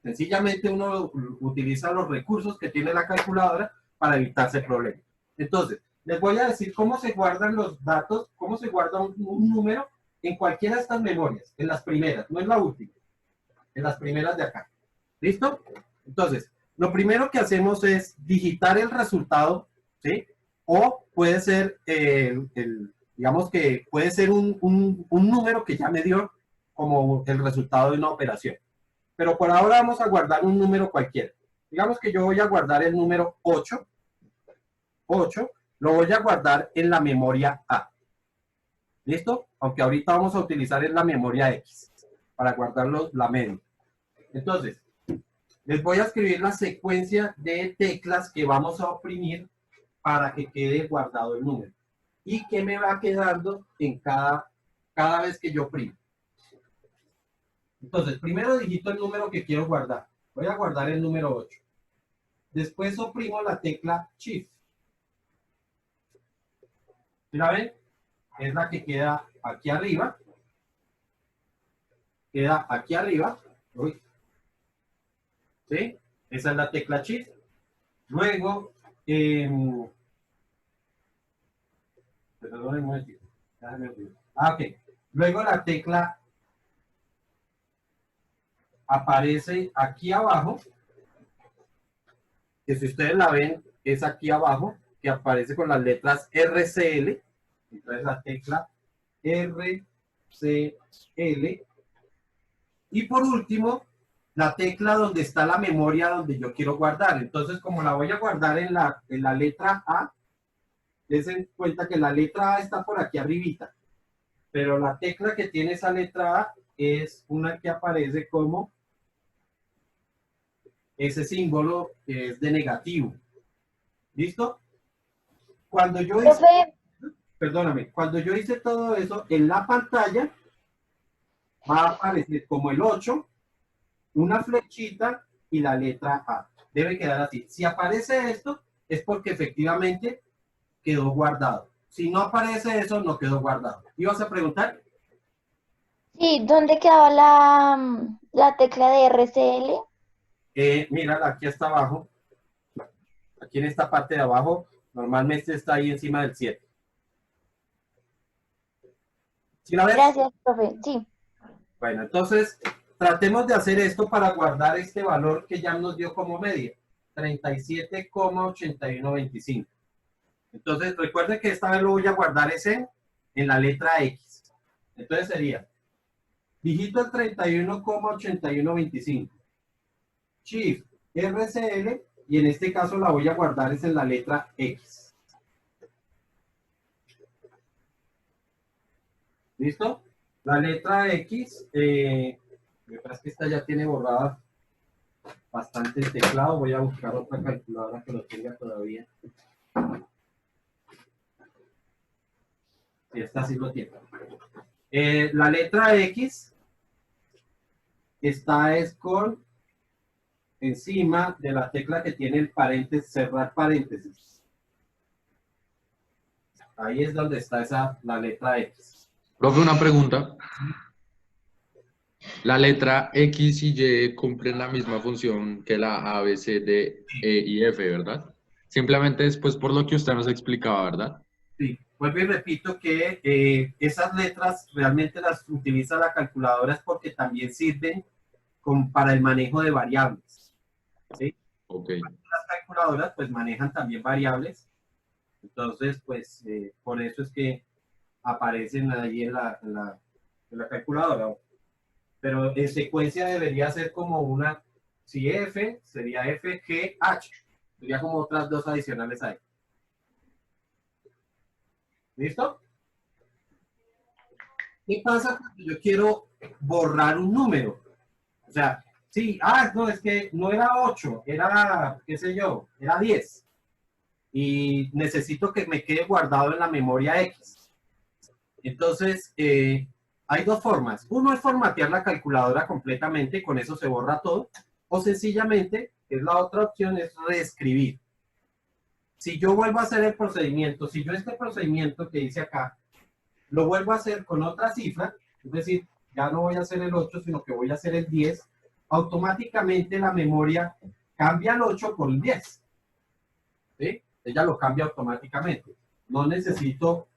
sencillamente uno utiliza los recursos que tiene la calculadora para evitarse el problema. Entonces, les voy a decir cómo se guardan los datos, cómo se guarda un número en cualquiera de estas memorias, en las primeras, no en la última, en las primeras de acá. ¿Listo? Entonces, lo primero que hacemos es digitar el resultado, ¿sí? O puede ser, digamos que puede ser un número que ya me dio como el resultado de una operación. Pero por ahora vamos a guardar un número cualquiera. Digamos que yo voy a guardar el número 8. 8 lo voy a guardar en la memoria A. ¿Listo? Aunque ahorita vamos a utilizar en la memoria X para guardarlo la media. Entonces, les voy a escribir la secuencia de teclas que vamos a oprimir para que quede guardado el número. Y que me va quedando en cada vez que yo oprimo. Entonces, primero digito el número que quiero guardar. Voy a guardar el número 8. Después oprimo la tecla Shift. ¿Sí la ven? Es la que queda aquí arriba. Queda aquí arriba. Uy. ¿Sí? Esa es la tecla Shift. Luego, perdón un momentito. Ok. Luego la tecla aparece aquí abajo, que si ustedes la ven, es aquí abajo, que aparece con las letras RCL. Entonces la tecla RCL. Y por último, la tecla donde está la memoria donde yo quiero guardar. Entonces, como la voy a guardar en la letra A, den cuenta que la letra A está por aquí arribita. Pero la tecla que tiene esa letra A es una que aparece como ese símbolo que es de negativo. ¿Listo? Cuando yo hice, perdóname, cuando yo hice todo eso, en la pantalla va a aparecer como el 8, una flechita y la letra A. Debe quedar así. Si aparece esto, es porque efectivamente quedó guardado. Si no aparece eso, no quedó guardado. ¿Ibas a preguntar? Sí, ¿dónde quedaba la tecla de RCL? Mírala, aquí está abajo. Aquí en esta parte de abajo, normalmente está ahí encima del 7. ¿Sí la ves? Gracias, profe. Sí. Bueno, entonces tratemos de hacer esto para guardar este valor que ya nos dio como media, 37,8125. Entonces recuerden que esta vez lo voy a guardar ese en la letra X. Entonces sería, digito el 31,8125, Shift RCL, y en este caso la voy a guardar es en la letra X. ¿Listo? La letra X, me parece que esta ya tiene borrada bastante el teclado. Voy a buscar otra calculadora que lo tenga todavía. Y esta sí lo tiene. La letra X está es con encima de la tecla que tiene el paréntesis, cerrar paréntesis. Ahí es donde está la letra X. Profe, una pregunta. La letra X y Y cumplen la misma función que la A, B, C, D, E y F, ¿verdad? Simplemente después por lo que usted nos explicaba, ¿verdad? Sí, vuelvo y repito que esas letras realmente las utiliza la calculadora es porque también sirven para el manejo de variables. ¿Sí? Ok. Las calculadoras pues manejan también variables. Entonces, pues por eso es que aparecen ahí en la calculadora. Pero en secuencia debería ser como una, si F, sería F, G, H. Sería como otras dos adicionales ahí. ¿Listo? ¿Qué pasa cuando yo quiero borrar un número? O sea, sí, no, es que no era 8, era, qué sé yo, era 10. Y necesito que me quede guardado en la memoria X. Entonces, hay dos formas. Uno es formatear la calculadora completamente y con eso se borra todo. O sencillamente, que es la otra opción, es reescribir. Si yo vuelvo a hacer el procedimiento, si yo este procedimiento que hice acá, lo vuelvo a hacer con otra cifra, es decir, ya no voy a hacer el 8, sino que voy a hacer el 10, automáticamente la memoria cambia el 8 por el 10. ¿Sí? Ella lo cambia automáticamente. No necesito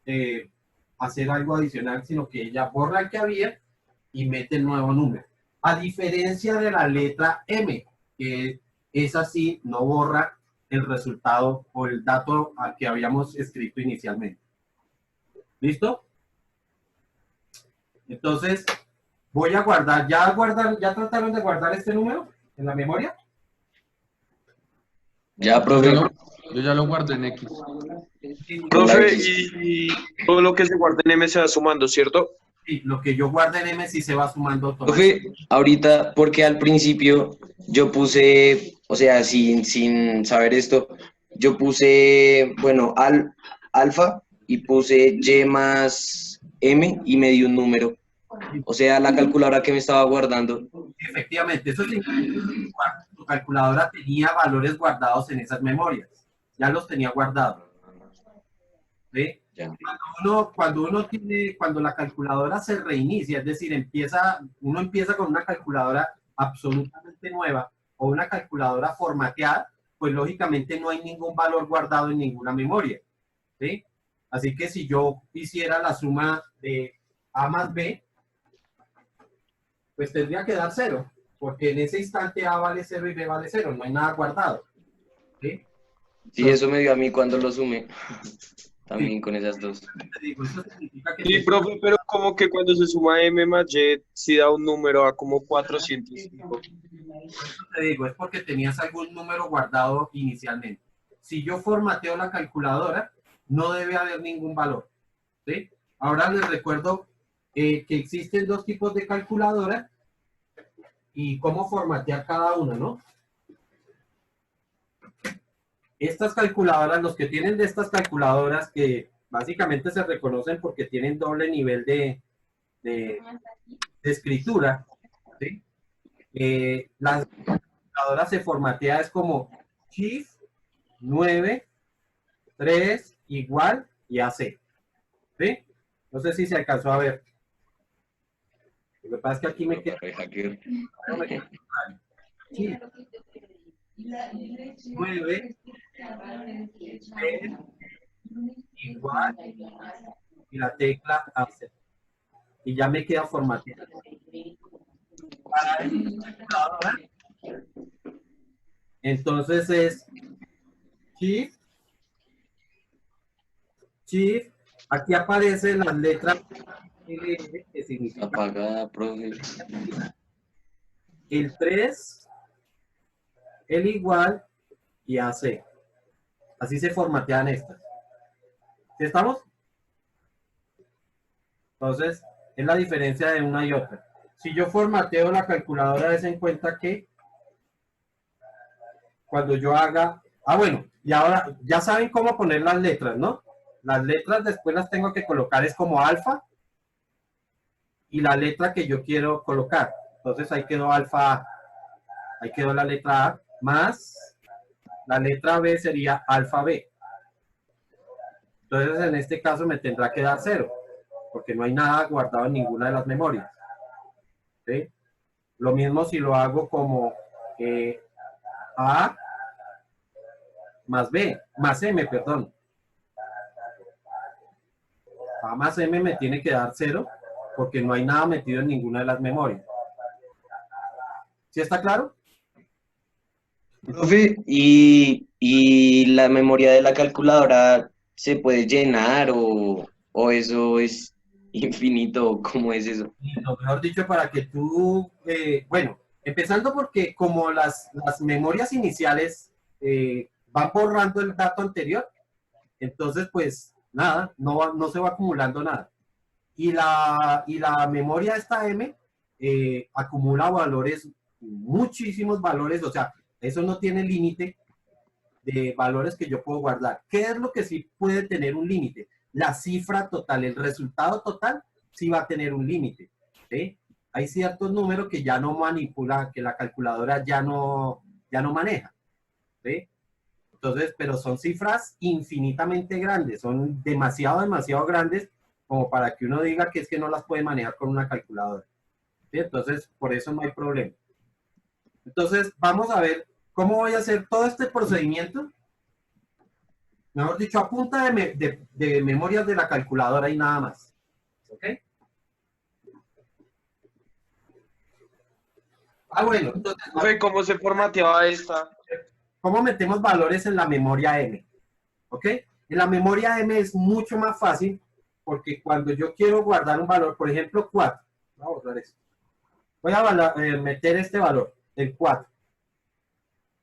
hacer algo adicional, sino que ella borra el que había y mete el nuevo número. A diferencia de la letra M, que es así, no borra el resultado o el dato al que habíamos escrito inicialmente. ¿Listo? Entonces, voy a guardar, ¿ya trataron de guardar este número en la memoria? Ya, profe. Yo ya lo guardé en X. Profe, X. y todo lo que se guarda en M se va sumando, ¿cierto? Sí, lo que yo guarde en M sí se va sumando automáticamente. Profe, ahorita, porque al principio yo puse, o sea, sin saber esto, yo puse, bueno, alfa y puse Y más M y me dio un número. O sea, la calculadora que me estaba guardando. Efectivamente, eso significa que tu calculadora tenía valores guardados en esas memorias. Ya los tenía guardados. ¿Sí? Ya. Cuando la calculadora se reinicia, es decir, uno empieza con una calculadora absolutamente nueva o una calculadora formateada, pues lógicamente no hay ningún valor guardado en ninguna memoria. ¿Sí? Así que si yo hiciera la suma de A más B, pues tendría que dar 0, porque en ese instante A vale 0 y B vale 0, no hay nada guardado. ¿Sí? Sí, eso me dio a mí cuando lo sumé. También con esas dos. Te digo, eso significa que Sí, profe, pero como que cuando se suma M más Y, sí da un número a como 405. te digo, es porque tenías algún número guardado inicialmente. Si yo formateo la calculadora, no debe haber ningún valor. ¿Sí? Ahora les recuerdo que existen dos tipos de calculadora y cómo formatear cada una, ¿no? Estas calculadoras, los que tienen de estas calculadoras que básicamente se reconocen porque tienen doble nivel de de escritura, ¿sí? La calculadora se formatea es como Shift 9, 3 igual y AC. ¿Sí? No sé si se alcanzó a ver. Lo que pasa es que aquí me queda. Hacker. Sí. 9, 3 igual y la tecla AC. Y ya me queda formateado. Para esta calculadora, entonces es Shift, Shift. Aquí aparecen las letras LL, que significa Apagada, profe. el 3, el igual y AC. Así se formatean estas. ¿Sí estamos? Entonces, es la diferencia de una y otra. Si yo formateo la calculadora, des en cuenta que cuando yo haga... Ah, bueno, y ahora ya saben cómo poner las letras, ¿no? Las letras después las tengo que colocar es como alfa y la letra que yo quiero colocar. Entonces ahí quedó alfa A. Ahí quedó la letra A más la letra B sería alfa B. Entonces en este caso me tendrá que dar 0 porque no hay nada guardado en ninguna de las memorias. ¿Sí? Lo mismo si lo hago como A más B, más M, perdón. A más M me tiene que dar 0 porque no hay nada metido en ninguna de las memorias. ¿Sí está claro? Profe, y la memoria de la calculadora se puede llenar o eso es infinito, ¿cómo es eso? Y lo mejor dicho, para que tú, bueno, empezando porque como las memorias iniciales van borrando el dato anterior, entonces pues nada, no se va acumulando nada. Y la memoria esta M acumula valores, muchísimos valores, o sea, eso no tiene límite de valores que yo puedo guardar. ¿Qué es lo que sí puede tener un límite? La cifra total, el resultado total sí va a tener un límite. ¿Sí? Hay ciertos números que ya no manipula, que la calculadora ya no maneja. ¿Sí? Entonces, pero son cifras infinitamente grandes, son demasiado grandes como para que uno diga que es que no las puede manejar con una calculadora. ¿Sí? Entonces, por eso no hay problema. Entonces, vamos a ver cómo voy a hacer todo este procedimiento. Mejor dicho, a punta de memorias de la calculadora y nada más. ¿Ok? Ah, bueno, entonces, Profe, ¿cómo se formateaba esta? ¿cómo metemos valores en la memoria M? ¿Ok? En la memoria M es mucho más fácil porque cuando yo quiero guardar un valor, por ejemplo, 4, voy a borrar esto. Voy a meter este valor, el 4.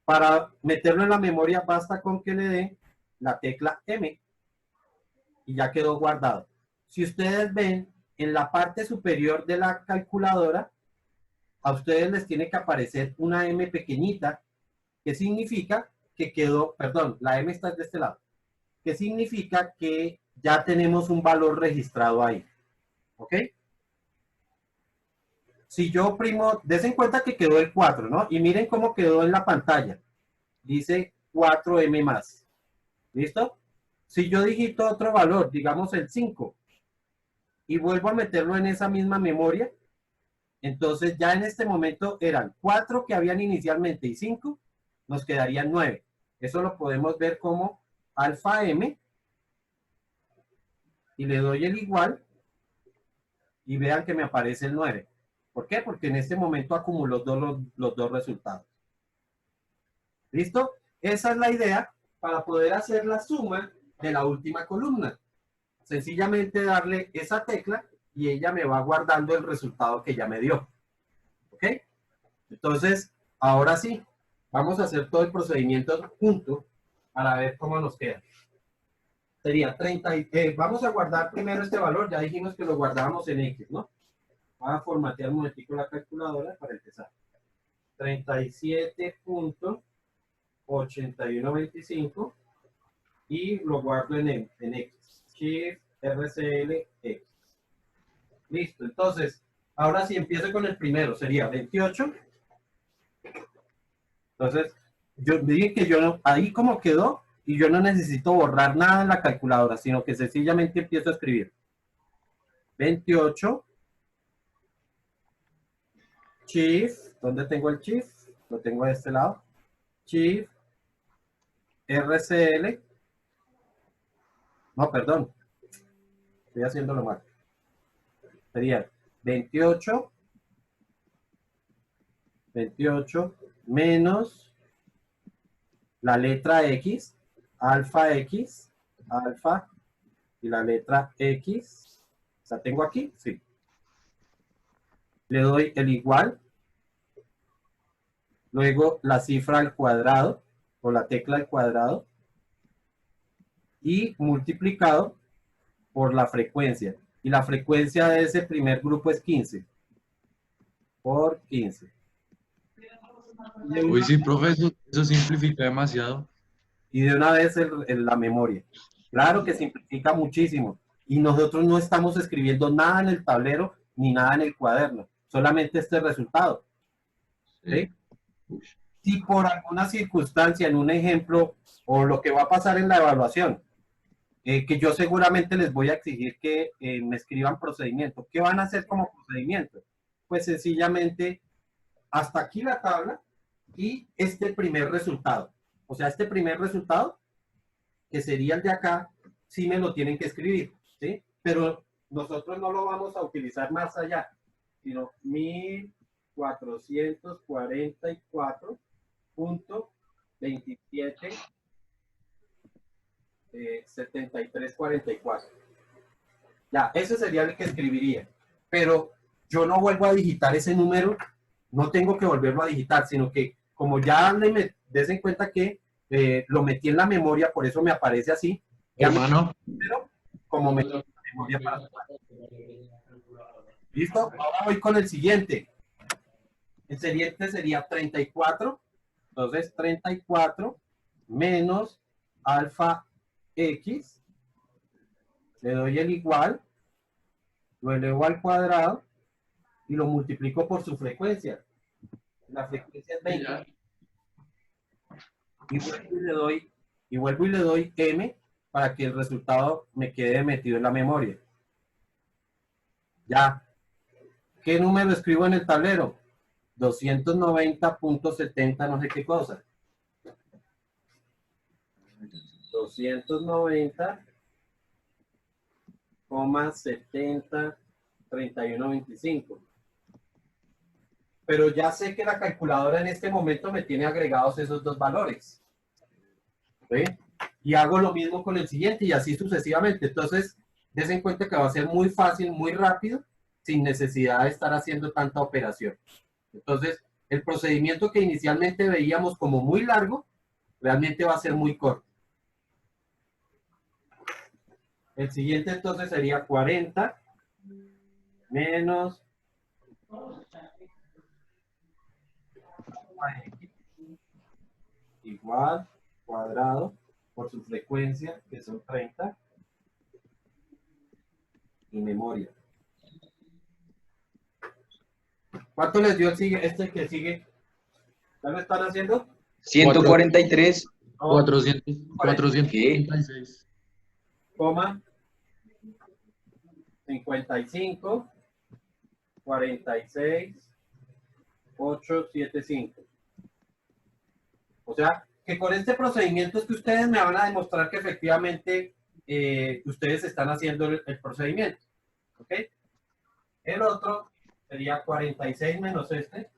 Para meterlo en la memoria basta con que le dé la tecla M y ya quedó guardado. Si ustedes ven, en la parte superior de la calculadora, a ustedes les tiene que aparecer una M pequeñita, que significa que quedó, perdón, la M está de este lado, que significa que ya tenemos un valor registrado ahí. ¿Ok? Si yo oprimo, des en cuenta que quedó el 4, ¿no? Y miren cómo quedó en la pantalla. Dice 4M más. ¿Listo? Si yo digito otro valor, digamos el 5, y vuelvo a meterlo en esa misma memoria, entonces ya en este momento eran 4 que habían inicialmente y 5, nos quedarían 9. Eso lo podemos ver como alfa M, y le doy el igual, y vean que me aparece el 9. ¿Por qué? Porque en este momento acumuló los dos resultados. ¿Listo? Esa es la idea para poder hacer la suma de la última columna. Sencillamente darle esa tecla y ella me va guardando el resultado que ya me dio. ¿Ok? Entonces, ahora sí, vamos a hacer todo el procedimiento junto para ver cómo nos queda. Sería 30, vamos a guardar primero este valor, ya dijimos que lo guardábamos en X, ¿no? Voy a formatear un momentico la calculadora para empezar. 37.8125 y lo guardo en X. Shift RCL X. Listo. Entonces, Ahora si empiezo con el primero, sería 28. Entonces, yo dije que yo no, ahí como quedó, y yo no necesito borrar nada en la calculadora, sino que sencillamente empiezo a escribir. 28. Chief, ¿dónde tengo el chief? Lo tengo de este lado. Chief, RCL. No, perdón. Estoy haciéndolo mal. Sería 28 menos la letra X, alfa, y la letra X. ¿La tengo aquí? Sí. Le doy el igual. Luego la cifra al cuadrado, o la tecla al cuadrado, y multiplicado por la frecuencia. Y la frecuencia de ese primer grupo es 15. Por 15. Uy, sí, profe, eso simplifica demasiado. Y de una vez la memoria. Claro que simplifica muchísimo. Y nosotros no estamos escribiendo nada en el tablero ni nada en el cuaderno. Solamente este resultado. ¿Sí? Uy. Si por alguna circunstancia, en un ejemplo, o lo que va a pasar en la evaluación, que yo seguramente les voy a exigir que me escriban procedimiento. ¿Qué van a hacer como procedimiento? Pues sencillamente, hasta aquí la tabla y este primer resultado. O sea, este primer resultado, que sería el de acá, sí me lo tienen que escribir, ¿sí? Pero nosotros no lo vamos a utilizar más allá, sino 1444.27 7344. Ya, ese sería el que escribiría. Pero yo no vuelvo a digitar ese número, no tengo que volverlo a digitar, sino que como ya des en cuenta que lo metí en la memoria, por eso me aparece así. Hermano. Pero como metí en la memoria para... ¿Listo? Ahora voy con el siguiente. El siguiente sería 34. Entonces, 34 menos alfa X, le doy el igual, lo elevo al cuadrado y lo multiplico por su frecuencia. La frecuencia es 20. Y vuelvo y le doy M para que el resultado me quede metido en la memoria. Ya. ¿Qué número escribo en el tablero? 290.70 no sé qué cosa. 290,70 3125. Pero ya sé que la calculadora en este momento me tiene agregados esos dos valores. ¿Sí? Y hago lo mismo con el siguiente y así sucesivamente. Entonces, des en cuenta que va a ser muy fácil, muy rápido, sin necesidad de estar haciendo tanta operación. Entonces, el procedimiento que inicialmente veíamos como muy largo, realmente va a ser muy corto. El siguiente entonces sería 40 menos igual cuadrado por su frecuencia, que son 30, y memoria. ¿Cuánto les dio este que sigue? ¿Ya lo están haciendo? 143. 436. Coma 55 46 875. O sea, que con este procedimiento es que ustedes me van a demostrar que efectivamente ustedes están haciendo el procedimiento. ¿Ok? El otro sería 46 menos este.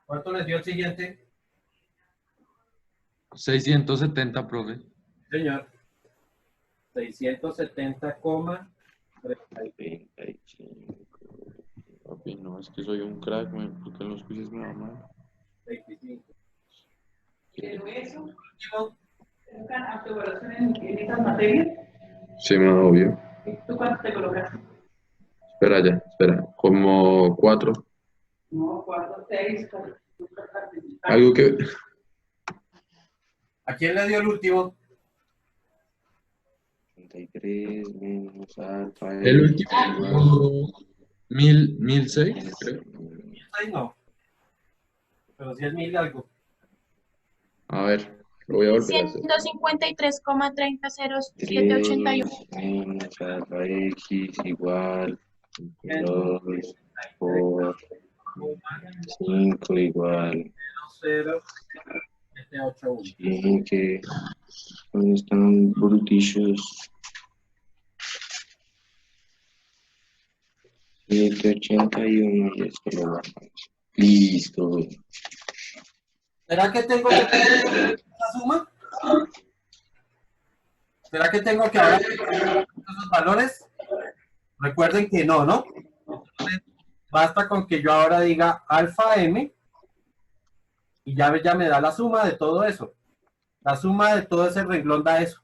¿Cuánto les dio el siguiente? 670, profe. Señor. 670,35. Papi, no, es que soy un crack, porque en los quizzes me va mal. Pero eso, ¿buscan autoevaluación en estas materias? Sí, más obvio. ¿Tú cuánto te colocaste? Espera ya, espera. Como 4. No, 4, 6. Algo que... ¿A quién le dio el último? 33 menos alfa El X último, 1006, creo. Ay, no. Pero si es 1000 y algo. A ver, lo voy a volver a hacer. 153,300781. 3 menos alfa X igual 2 por 5 igual 0, 7, 8, 1. sí, que ¿dónde están brutillos? 781 y esto lo bajamos. Listo. ¿Será que tengo que hacer la suma? ¿Será que tengo que ahora esos valores? Recuerden que no, ¿no? Entonces, basta con que yo ahora diga alfa m y ya me da la suma de todo eso. La suma de todo ese renglón da eso.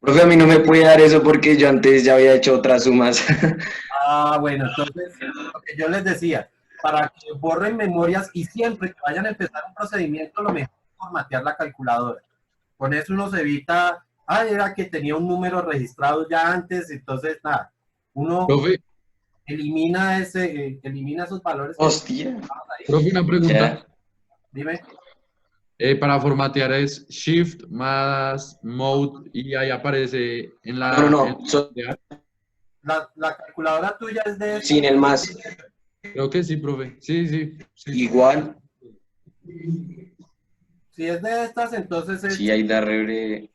Profe, a mí no me puede dar eso porque yo antes ya había hecho otras sumas. Ah, bueno, entonces, lo que yo les decía, para que borren memorias y siempre que vayan a empezar un procedimiento, lo mejor es formatear la calculadora. Con eso uno se evita, era que tenía un número registrado ya antes, entonces nada, uno Profe, elimina esos valores. Hostia. profe, una pregunta. Ya. Dime. Para formatear es Shift más Mode y ahí aparece en la... No, La calculadora tuya es de... sin el más. Creo que sí, profe. Sí. Igual. Si es de estas, entonces es Sí, ahí da rebre.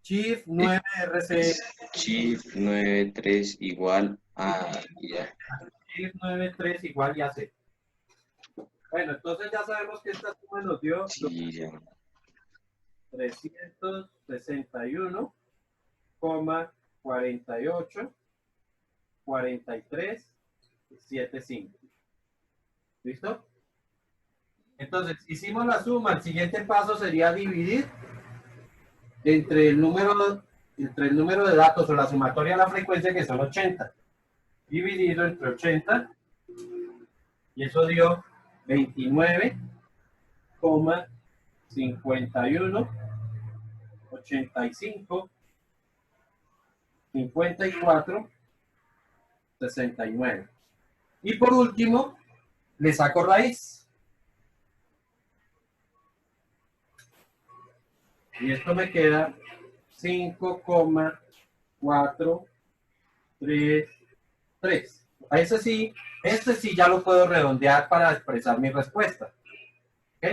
Shift 9RC. Shift 93 igual a ya. Shift 93 igual y hace. Bueno, entonces ya sabemos que esta suma nos dio Sí, ya. 361,48,43,75. ¿Listo? Entonces, hicimos la suma. El siguiente paso sería dividir entre el número de datos o la sumatoria de la frecuencia, que son 80. Dividirlo entre 80 y eso dio 29,51, 85, 54, 69. Y por último, le saco raíz. Y esto me queda 5,433. Este sí ya lo puedo redondear para expresar mi respuesta. ¿Ok?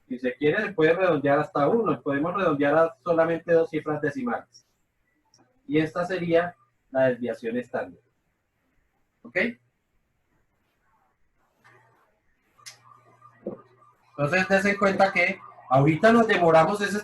Si se quiere, se puede redondear hasta 1. Podemos redondear a solamente 2 cifras decimales. Y esta sería la desviación estándar. ¿Ok? Entonces, dense cuenta que ahorita nos demoramos ese